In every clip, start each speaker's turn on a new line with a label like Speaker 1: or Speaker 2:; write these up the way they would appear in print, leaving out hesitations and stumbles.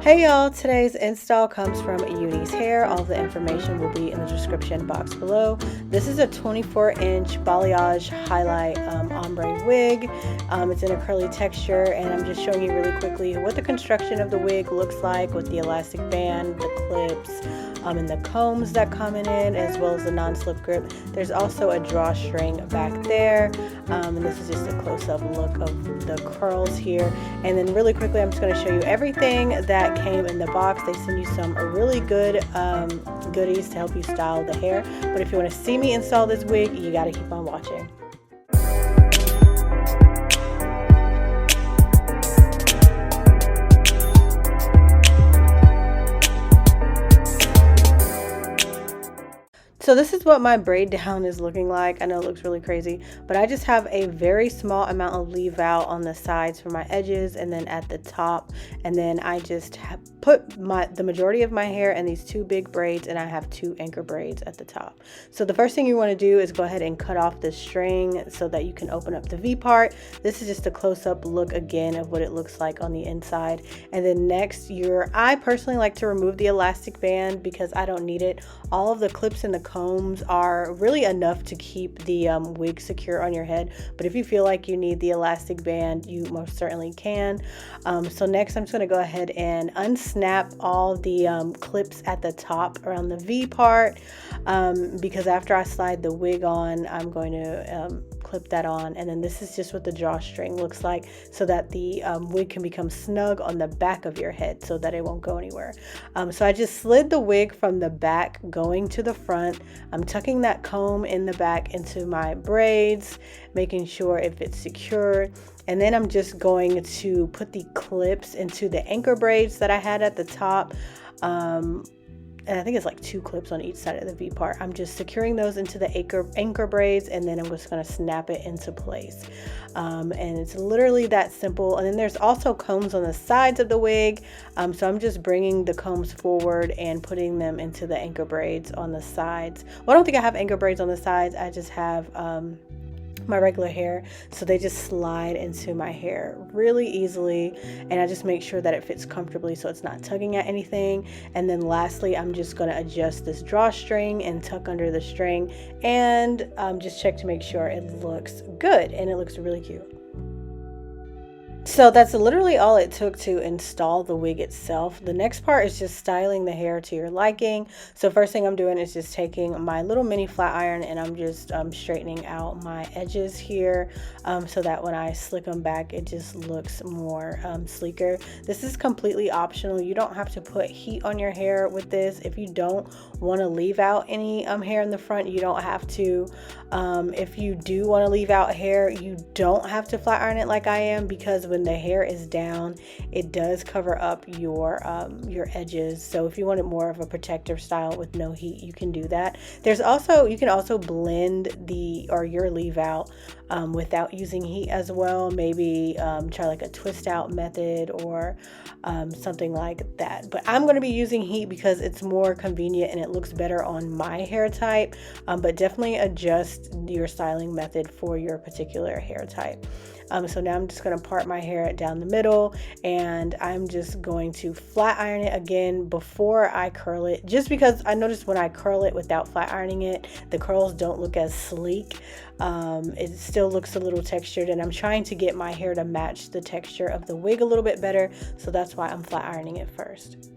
Speaker 1: Hey y'all, today's install comes from Unice Hair. All the information will be in the description box below. This is a 24-inch balayage highlight ombre wig. It's in a curly texture, and I'm just showing you really quickly what the construction of the wig looks like with the elastic band, the clips, and the combs that come in it, as well as the non-slip grip. There's also a drawstring back there, and this is just a close-up look of the curls here. And then really quickly, I'm just going to show you everything that came in the box. They send you some really good goodies to help you style the hair. But if you want to see me install this wig, you got to keep on watching. So this is what my braid down is looking like. I know it looks really crazy, but I just have a very small amount of leave out on the sides for my edges and then at the top. And then I just put the majority of my hair in these two big braids, and I have two anchor braids at the top. So the first thing you want to do is go ahead and cut off the string so that you can open up the V part. This is just a close-up look again of what it looks like on the inside. And then next, I personally like to remove the elastic band because I don't need it. All of the clips and the combs are really enough to keep the wig secure on your head, but if you feel like you need the elastic band, you most certainly can. So next, I'm just going to go ahead and unsnap all the clips at the top around the V part, because after I slide the wig on, I'm going to clip that on. And then this is just what the drawstring looks like, so that the wig can become snug on the back of your head so that it won't go anywhere. So I just slid the wig from the back going to the front. I'm tucking that comb in the back into my braids, making sure if it's secure. And then I'm just going to put the clips into the anchor braids that I had at the top. And I think it's like two clips on each side of the V part. I'm just securing those into the anchor braids, and then I'm just going to snap it into place. And it's literally that simple. And then there's also combs on the sides of the wig. So I'm just bringing the combs forward and putting them into the anchor braids on the sides. Well, I don't think I have anchor braids on the sides. I just have my regular hair, so they just slide into my hair really easily, and I just make sure that it fits comfortably so it's not tugging at anything. And then lastly, I'm just going to adjust this drawstring and tuck under the string, and just check to make sure it looks good, and it looks really cute. So that's literally all it took to install the wig itself. The next part is just styling the hair to your liking. So first thing I'm doing is just taking my little mini flat iron, and I'm just straightening out my edges here, so that when I slick them back, it just looks more sleeker. This is completely optional. You don't have to put heat on your hair with this. If you don't want to leave out any hair in the front, you don't have to. If you do want to leave out hair, you don't have to flat iron it like I am, because when the hair is down, it does cover up your edges. So if you wanted more of a protective style with no heat, you can do that. You can also blend your leave out without using heat as well. Maybe try like a twist out method or something like that. But I'm going to be using heat because it's more convenient and it looks better on my hair type. But definitely adjust your styling method for your particular hair type. So now I'm just going to part my hair down the middle, and I'm just going to flat iron it again before I curl it, just because I noticed when I curl it without flat ironing it, the curls don't look as sleek. It still looks a little textured, and I'm trying to get my hair to match the texture of the wig a little bit better, so that's why I'm flat ironing it first.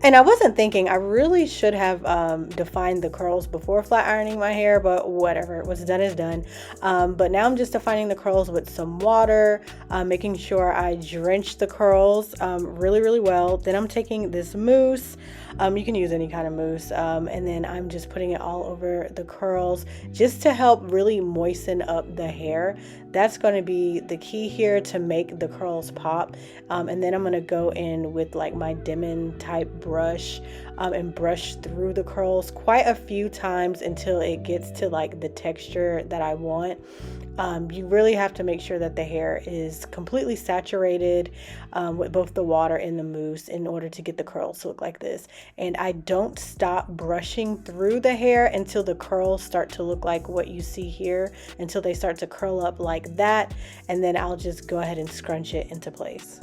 Speaker 1: And I wasn't thinking, I really should have defined the curls before flat ironing my hair, but whatever, what's done is done. But now I'm just defining the curls with some water, making sure I drench the curls really, really well. Then I'm taking this mousse. You can use any kind of mousse, and then I'm just putting it all over the curls just to help really moisten up the hair. That's going to be the key here to make the curls pop. And then I'm going to go in with like my Demon type brush and brush through the curls quite a few times until it gets to like the texture that I want. You really have to make sure that the hair is completely saturated with both the water and the mousse in order to get the curls to look like this. And I don't stop brushing through the hair until the curls start to look like what you see here, until they start to curl up like that. And then I'll just go ahead and scrunch it into place.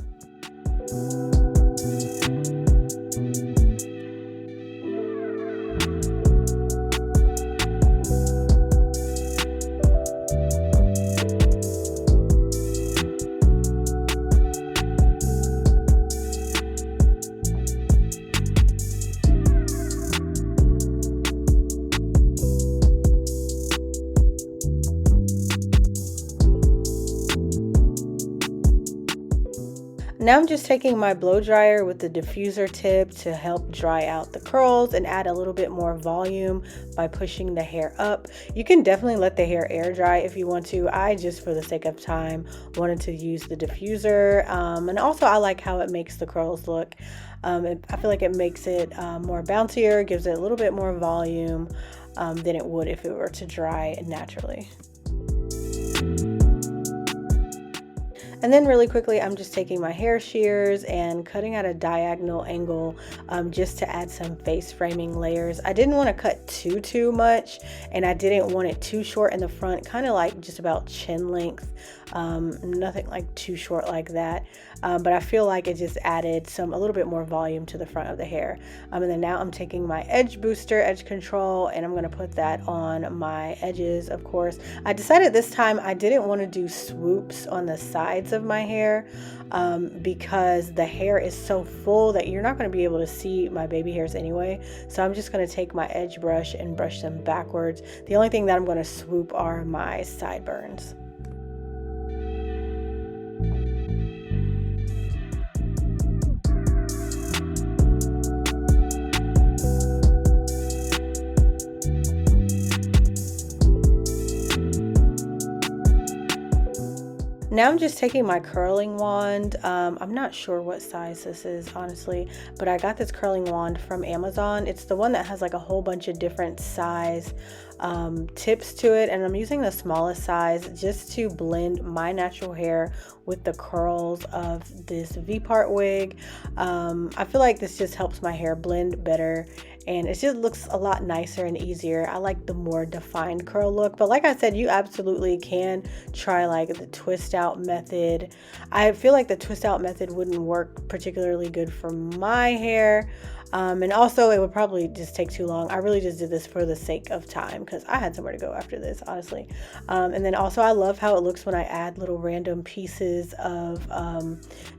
Speaker 1: Now I'm just taking my blow dryer with the diffuser tip to help dry out the curls and add a little bit more volume by pushing the hair up. You can definitely let the hair air dry if you want to. I just, for the sake of time, wanted to use the diffuser. And also I like how it makes the curls look. I feel like it makes it more bouncier, gives it a little bit more volume than it would if it were to dry naturally. And then really quickly, I'm just taking my hair shears and cutting at a diagonal angle just to add some face framing layers. I didn't want to cut too much, and I didn't want it too short in the front, kind of like just about chin length. Nothing like too short like that. But I feel like it just added a little bit more volume to the front of the hair. And then now I'm taking my edge booster, edge control, and I'm going to put that on my edges, of course. I decided this time I didn't want to do swoops on the sides of my hair because the hair is so full that you're not going to be able to see my baby hairs anyway. So I'm just going to take my edge brush and brush them backwards. The only thing that I'm going to swoop are my sideburns. Now I'm just taking my curling wand. I'm not sure what size this is, honestly, but I got this curling wand from Amazon. It's the one that has like a whole bunch of different size tips to it, and I'm using the smallest size just to blend my natural hair with the curls of this V-part wig. I feel like this just helps my hair blend better, and it just looks a lot nicer and easier. I like the more defined curl look, but like I said, you absolutely can try like the twist out method. I feel like the twist out method wouldn't work particularly good for my hair. And also it would probably just take too long. I really just did this for the sake of time because I had somewhere to go after this, honestly. And then also I love how it looks when I add little random pieces of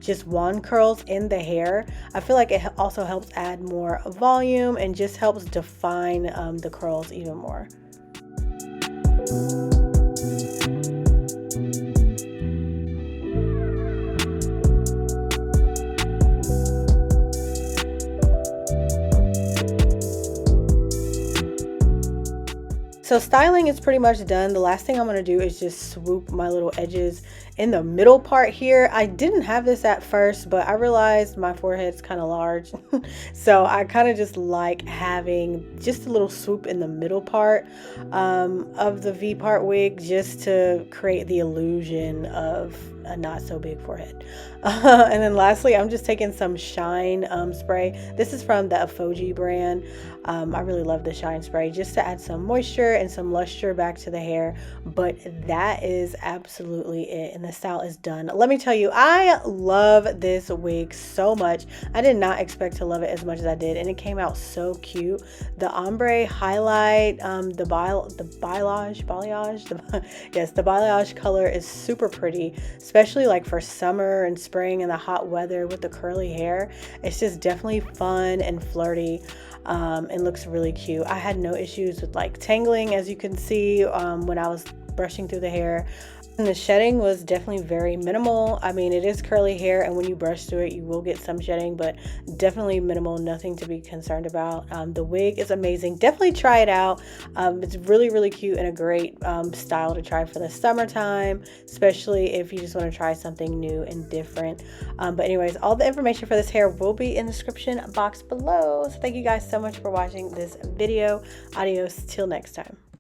Speaker 1: just wand curls in the hair. I feel like it also helps add more volume and just helps define the curls even more. So styling is pretty much done. The last thing I'm going to do is just swoop my little edges in the middle part here. I didn't have this at first, but I realized my forehead's kind of large. So I kind of just like having just a little swoop in the middle part of the V-part wig just to create the illusion of a not so big forehead. And then lastly, I'm just taking some shine spray. This is from the Infor brand. I really love the shine spray just to add some moisture and some luster back to the hair. But that is absolutely it, and the style is done. Let me tell you, I love this wig so much. I did not expect to love it as much as I did, and it came out so cute. The ombre highlight, the balayage color is super pretty, especially like for summer and spring and the hot weather with the curly hair. It's just definitely fun and flirty. It looks really cute. I had no issues with like tangling, as you can see when I was brushing through the hair. And the shedding was definitely very minimal. I mean, it is curly hair, and when you brush through it, you will get some shedding, but definitely minimal, nothing to be concerned about. The wig is amazing. Definitely try it out. It's really, really cute and a great style to try for the summertime, especially if you just want to try something new and different. But anyways, all the information for this hair will be in the description box below. So thank you guys so much for watching this video. Adios till next time.